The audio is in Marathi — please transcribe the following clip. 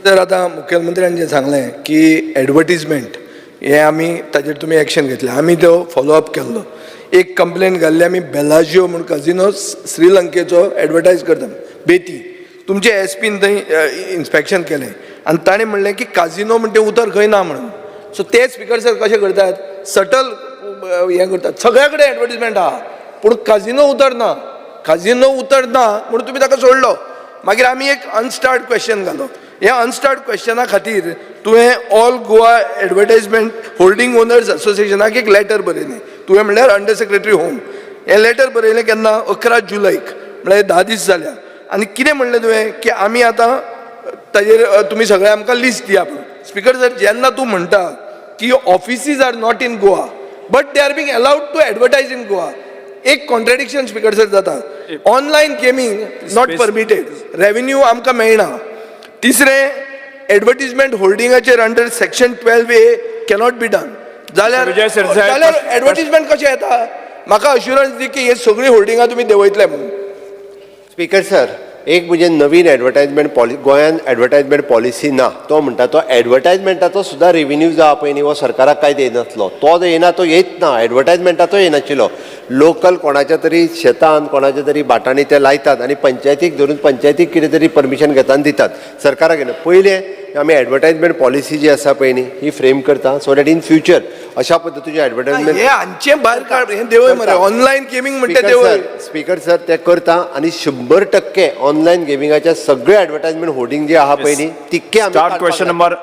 तर आता मुख्यमंत्र्यांनी जे सांगलें की एडवर्टिजमेंट हे आमी ताजेर तुमी एक्शन घेतलें, आमी तो फॉलोअप केल्लो. एक कंप्लेन घाल्ली आमी बेलाजियो म्हणून कजिनो श्रीलंकेचो एडवर्टायज करता बेती. तुमचे एसपीन थंय इन्स्पेक्शन केलें आनी ताणें म्हणलें की काजिनो म्हणटा उतर खंय ना म्हणून. सो ते स्पिकर सर कशें करतात, सटल हें करतात. सगळ्या कडेन एडवर्टिजमेंट आहा पूण काजिनो उतरना, काजिनो उतरना म्हणून तुमी ताका सोडलो. मागीर आमी एक अनस्टार्ड क्वेश्चन घालो. ह्या अनस्टार्ड क्वेश्चना खातीर तुवें all Goa advertisement holding owners असोसिएशनाक एक लेटर बरयलें. तुवें म्हणल्यार अंडर सेक्रेटरी होम हें लेटर बरयलें केन्ना 11 जुलैक, म्हळ्यार 10 दीस जाल्या. आनी कितें म्हणलें तुवें की आमी आतां ताजेर तुमी सगळें आमकां लिस्ट दिया. स्पिकर सर, जेन्ना तूं म्हणटा की offices are not in Goa but they are being allowed to advertise in Goa, एक कॉन्ट्रेडिक्शन स्पिकर सर जाता. Online gaming not permitted, revenue आमकां मेळना. तिसरें, एडवर्टिजमेंट होल्डिंगाचेर under section 12A cannot be done. जाल्यार एडवर्टिजमेंट कशें येता? म्हाका अश्युरन्स दी की हे सगळीं होल्डिंगां तुमी देंवयतले म्हणून. स्पीकर सर, एक म्हणजे नवीन एडवर्टायजमेंट गोंयान एडवर्टायजमेंट पॉलिसी ना. तो म्हणटा तो एडवर्टायजमेंटाचो सुद्धा रेव्हेन्यू जो आहा पळय न्ही, हो सरकाराक कांयच येनासलो. तो येना, तो येत ना. एडवर्टायजमेंटाचो येनाशिल्लो. लोकल कोणाच्या तरी शेतान कोणाच्या तरी भाटांनी ते लायतात आनी पंचायतीक धरून पंचायतीक कितें तरी परमिशन घेता आनी दितात. सरकाराक येना. पयलें आमी एडवर्टायजमेंट पॉलिसी जी आसा पळय न्ही ही फ्रेम करता सो दॅट इन फ्युचर अशा पद्दतीचे एडवर्टायजमेंट हे हांचे भायर काड, हे देंवय मरे. ऑनलायन गेमींग म्हणटा देंवय. स्पीकर सर, ते करता आनी 100% ऑनलायन गेमिंगाच्या सगळे एडवर्टायजमेंट होर्डिंग जे आहा पळय न्ही तितके आमी क्वेश्चन नंबर